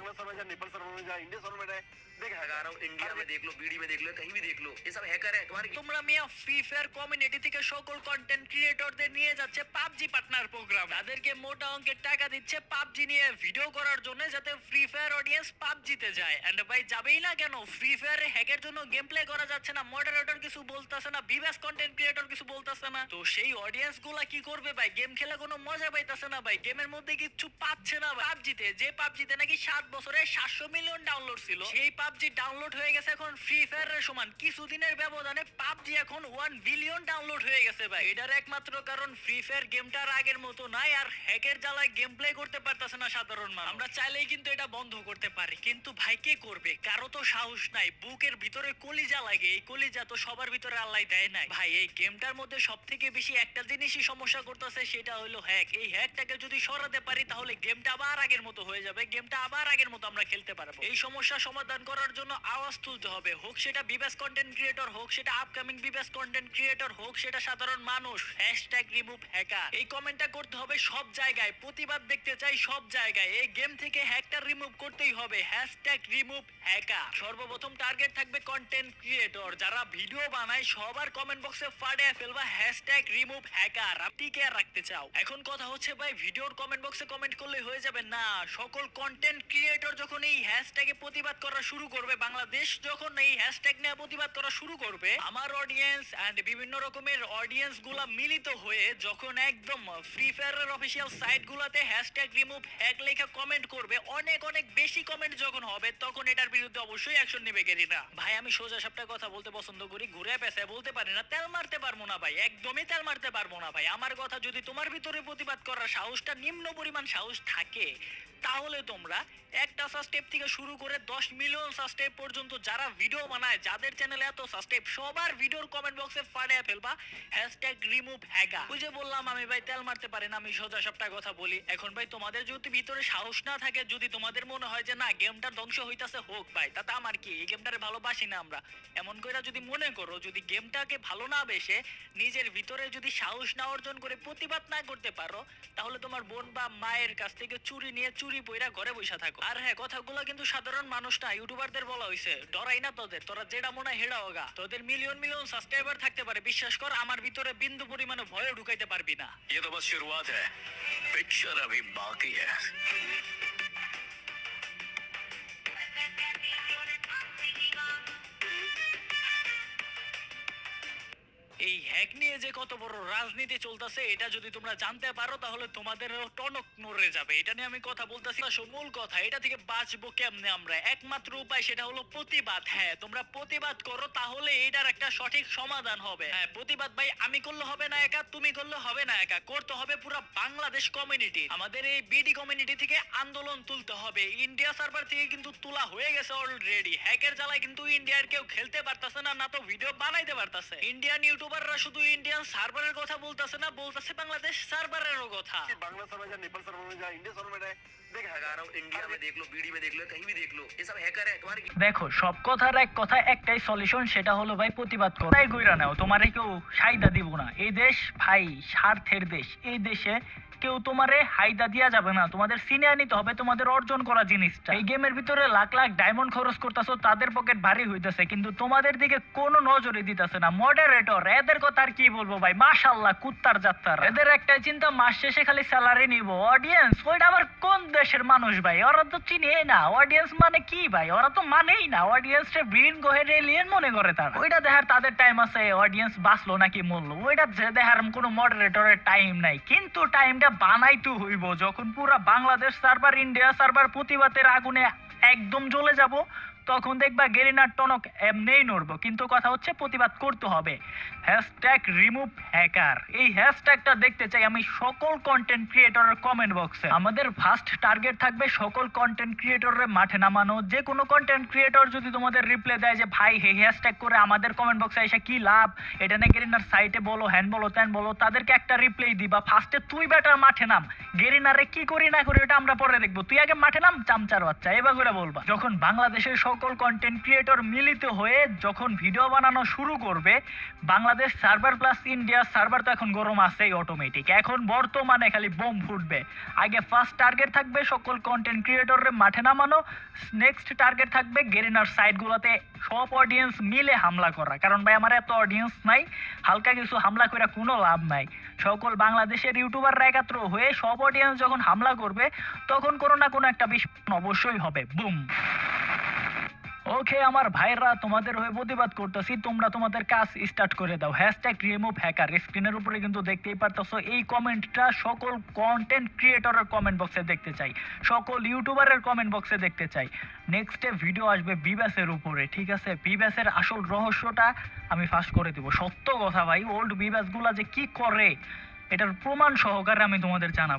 Bangla server में जा, Nepal server में जा, इंडिया सर्वर में जाए, देख हैकर हो, इंडिया में देख लो, बीडी में देख लो, कहीं भी देख लो, ये सब हैकर है तुम्हारे। তোমরা মিয়া ফ্রি ফায়ার কমিউনিটি থেকে সকল কন্টেন্ট ক্রিয়েটরদের নিয়ে যাচ্ছে পাবজি পার্টনার প্রোগ্রাম। তাদেরকে মোটা অঙ্কের টাকা দিচ্ছে পাবজি নিয়ে ভিডিও করার জন্য, যাতে ফ্রি ফায়ার অডিয়েন্স পাবজিতে যায়। এন্ড ভাই যাবেই না কেন, ফ্রি ফায়ারে হ্যাকের জন্য গেম প্লে করা যাচ্ছে না, মডারেটর কিছু বলতাছে না, বিবেস কন্টেন্ট ক্রিয়েটর কিছু বলতাছে না। তো সেই অডিয়েন্স গুলা কি করবে ভাই? গেম খেলে কোনো মজা পাইতাছে না ভাই, গেমের মধ্যে কিছু পাচ্ছে না। পাবজিতে, যে পাবজিতে নাকি 7 বছরে 700 মিলিয়ন ডাউনলোড ছিল, সেই পাবজি ডাউনলোড হয়ে গেছে এখন ফ্রি ফায়ারের সমান। কিছুদিনের ব্যবধানে পাবজি এখন 1 বিলিয়ন ডাউনলোড হয়ে গেছে ভাই। এটার একমাত্র কারণ ফ্রি ফায়ার গেমটার আগের মতো নাই, আর হ্যাকের জ্বালায় গেম প্লে করতে পারতাছে না সাধারণ মানুষ। আমরা চাইলেই কিন্তু এটা বন্ধ করতে পারি, কিন্তু ভাই কে করবে? কারো তো সাহস নাই। বুকের ভিতরে কলিজা লাগে, এই কলিজা তো সবার ভিতরে আল্লাহ দেয় নাই ভাই। এই গেমটার মধ্যে সবথেকে বেশি একটা জিনিসই সমস্যা করতেছে, সেটা হলো হ্যাক। এই হ্যাকটাকে যদি সরাতে পারি তাহলে গেমটা আবার আগের মতো হয়ে যাবে, গেমটা আবার আগের মতো আমরা খেলতে পারবো। এই সমস্যা সমাধান করার জন্য আওয়াজ তুলতে হবে, হোক সেটা বিবেস কন্টেন্ট ক্রিয়েটর, হোক সেটা আপকামিং বিবেস কন্টেন্ট ক্রিয়েটর, হোক সেটা সাধারণ মানুষ। #রিমুভ হ্যাকার এই কমেন্টটা করতে হবে সব জায়গায়। প্রতিবাদ দেখতে চাই সব জায়গায়। এই গেম থেকে হ্যাকটা রিমুভ করতেই হবে। #Remove hacker. সর্বপ্রথম টার্গেট থাকবে কন্টেন্ট ক্রিয়েটর, যারা ভিডিও বানায় সবার কমেন্ট বক্সে ফাটিয়ে ফেলবা #রিমুভ হ্যাকার। আপনি কে রাখতে চাও? এখন কথা হচ্ছে ভাই, ভিডিওর কমেন্ট বক্সে কমেন্ট করলে হয়ে যাবে না। সকল কন্টেন্ট ক্রিয়েটর যখন এই হ্যাশট্যাগে প্রতিবাদ করা শুরু করবে, বাংলাদেশ যখন এই হ্যাশট্যাগ নিয়ে প্রতিবাদ করা শুরু করবে, আমার অডিয়েন্স এন্ড বিভিন্ন রকমের অডিয়েন্স গুলা মিলিত হয়ে যখন একদম ফ্রি ফায়ারের অফিসিয়াল সাইট গুলাতে #রিমুভ হ্যাক লেখা কমেন্ট করবে, অনেক অনেক বেশি কমেন্ট যখন হবে, তখন এটার বিরুদ্ধে অবশ্যই অ্যাকশন নেবে গেরিনা ভাই। আমি সোজা সাপটা কথা বলতে পছন্দ করি, ঘুরে পেঁচায় বলতে পারি না। তেল মারতে পারবো না ভাই, একদমই তেল মারতে পারবো না ভাই। আমার কথা যদি তোমার ভিতরে প্রতিবাদ করার সাহসটা নিম্ন পরিমাণ সাহস থাকে, তাহলে তোমরা একটা সাবস্ক্রাইব থেকে শুরু করে 10 মিলিয়ন সাবস্ক্রাইব পর্যন্ত যারা ভিডিও বানায়, যাদের চ্যানেলে এত সাবস্ক্রাইব, সবার ভিডিওর কমেন্ট বক্সে ফাটিয়ে ফেলবা #রিমুভ হ্যাকার। ওই যে বললাম আমি ভাই তেল মারতে পারি না, আমি সোজা সাপটা কথা বলি। এখন ভাই তোমাদের যদি ভিতরে সাহস না থাকে, যদি তোমাদের মনে হয় যে না গেমটা ধ্বংস হইতাছে, হোক ভাই, তাতে আমার কি, এই গেমটারে ভালোবাসি না আমরা, এমন কইরা যদি মনে করো, যদি গেমটাকে ভালো না বেসে নিজের ভিতরে যদি সাহস না অর্জন করে প্রতিবাদ না করতে পারো, তাহলে তোমার বোন বা মায়ের কাছ থেকে চুরি নিয়ে চুরি পইরা ঘরে বসে থাকো। আর হ্যাঁ, কথাগুলো কিন্তু সাধারণ মানুষ না, ইউটিউবারদের বলা হইছে। ডরাই না তোদের, তোরা যেটা মনে হয় হেডা হোগা। তোদের মিলিয়ন মিলিয়ন সাবস্ক্রাইবার থাকতে পারে, বিশ্বাস কর আমার ভিতরে বিন্দু পরিমাণে ভয় ঢুকাইতে পারবি না। ये तो बस शुरुआत है, पिक्चर अभी बाकी है। এই হ্যাক নিয়ে যে কত বড় রাজনীতি চলতেছে, এটা যদি তোমরা জানতে পারো তাহলে তোমাদের টনক নড়ে যাবে। এটা নিয়ে আমি কথা বলতেছি। মূল কথা, এটা থেকে বাঁচবো কেমনে আমরা? একমাত্র উপায় সেটা হলো প্রতিবাদ। হ্যাঁ, তোমরা প্রতিবাদ করো, তাহলে এটার একটা সঠিক সমাধান হবে। হ্যাঁ, প্রতিবাদ ভাই আমি করলে হবে না একা, তুমি করলে হবে না একা, করতে হবে পুরো বাংলাদেশ কমিউনিটি। আমাদের এই বিডি কমিউনিটি থেকে আন্দোলন তুলতে হবে। ইন্ডিয়া সার্ভার থেকে কিন্তু তোলা হয়ে গেছে অলরেডি। হ্যাকের জ্বালায় কিন্তু ইন্ডিয়ার কেউ খেলতে পারতাছে না, না তো ভিডিও বানাইতে পারতাছে। ইন্ডিয়ান ইউটিউবাররা শুধু ইন্ডিয়ান সার্ভারের কথা বলতাছে না, বলতাছে বাংলাদেশ সার্ভারেরও কথা। बांग्ला सर्वर में जा, नेपाल सर्वर में जा, इंडिया सर्वर में जाए, देख हैकर हो, इंडिया में देख लो, बीडी में देख लो, कहीं भी देख लो, ये सब हैकर है तुम्हारे। দেখো, সব কথার এক কথা, একটাই সলিউশন, সেটা হলো ভাই প্রতিবাদ করো। তাই কইরা নাও, তোমারে কেউ সাইদা দিব না। এই দেশ ভাই স্বার্থের দেশ। এই দেশে কেউ তোমারে হাইদা দিয়া যাবে না, তোমাদের সিনিয়র নিতে হবে তোমাদের অর্জন করা জিনিসটা। এই গেমের ভিতরে লাখ লাখ ডায়মন্ড খরচ করতেছো, তাদের পকেট ভারী হইতেছে, কিন্তু তোমাদের দিকে কোনো নজরই দিতেছে না। মডারেটর এদের কথা আর কি বলবো ভাই, মাশাআল্লাহ কুত্তার যাত্রা। এদের একটাই চিন্তা, মাস শেষে খালি স্যালারি নিব। অডিয়েন্স ওইটা আবার কোন দেশের মানুষ ভাই? ওরা তো চিনেই না অডিয়েন্স মানে কি ভাই, ওরা তো মানেই না। অডিয়েন্স রে ব্রিন গোহের এলিয়েন মনে করে তারা। ওইটা দেখার তাদের টাইম আছে, অডিয়েন্স বাঁচলো নাকি মরলো, ওইটা দেখার কোনো মডারেটরের টাইম নাই। কিন্তু টাইমটা বানাইতে হইব যখন পুরা বাংলাদেশ সার্ভার, ইন্ডিয়া সার্ভার প্রতিবাদের আগুনে একদম জ্বলে যাব, তখন দেখবা গেরিনার টনক এমনিই নড়বো। কিন্তু কথা হচ্ছে প্রতিবাদ করতে হবে। #রিমুভ হ্যাকার এই হ্যাশট্যাগটা দেখতে চাই আমি সকল কন্টেন্ট ক্রিয়েটরের কমেন্ট বক্সে। আমাদের ফার্স্ট টার্গেট থাকবে সকল কন্টেন্ট ক্রিয়েটরের মাঠে নামানো। যে কোনো কন্টেন্ট ক্রিয়েটর যদি তোমাদের রিপ্লাই দেয় যে ভাই হে হ্যাশট্যাগ করে আমাদের কমেন্ট বক্সে এসে কি লাভ, এটা না গেরিনার সাইটে বলো, হ্যান বলো, ত্যান বলো, তাদেরকে একটা রিপ্লাই দিবা। ফার্স্টে তুই বেটার মাঠে নাম, গেরিনারে কি করি না করি ওটা আমরা পরে দেখবো, তুই আগে মাঠে নাম চামচার বাচ্চা, এবার করে বলবা। যখন বাংলাদেশের সকল সকল কন্টেন্ট ক্রিয়েটর মিলিত হয়ে যখন ভিডিও বানানো শুরু করবে, Bangladesh server plus India server তো এখন গরম আছেই অটোমেটিক, এখন বর্তমানে খালি বোম ফুটবে। আগে ফার্স্ট টার্গেট থাকবে সকল কন্টেন্ট ক্রিয়েটরের মাঠে নামানো, নেক্সট টার্গেট থাকবে গেরিনার সাইটগুলোতে সব অডিয়েন্স মিলে হামলা করা। কারণ ভাই আমার এত অডিয়েন্স নাই, হালকা কিছু হামলা করে কোনো লাভ নাই। সকল বাংলাদেশের ইউটিউবাররা একাত্র হয়ে সব অডিয়েন্স যখন হামলা করবে, তখন কোনো না কোনো একটা বিস্ফোরণ অবশ্যই হবে, বুম। ওকে আমার ভাইরা, তোমাদের হয়ে প্রতিবাদ করতেছি, তোমরা তোমাদের কাজ স্টার্ট করে দাও। হ্যাশট্যাগ রিমুভ হ্যাকার স্ক্রিনের উপরে কিন্তু দেখতেই পারতেছো। এই কমেন্টটা সকল কন্টেন্ট ক্রিয়েটরের কমেন্ট বক্সে দেখতে চাই, সকল ইউটিউবারের কমেন্ট বক্সে দেখতে চাই। নেক্সটে ভিডিও আসবে বিবাসের উপরে, ঠিক আছে? বিবাসের আসল রহস্যটা আমি ফাঁস করে দিব। সত্য কথা ভাই, ওল্ড বিবাসগুলা যে কি করে এটার প্রমাণ সহকারে আমি তোমাদের জানাবো।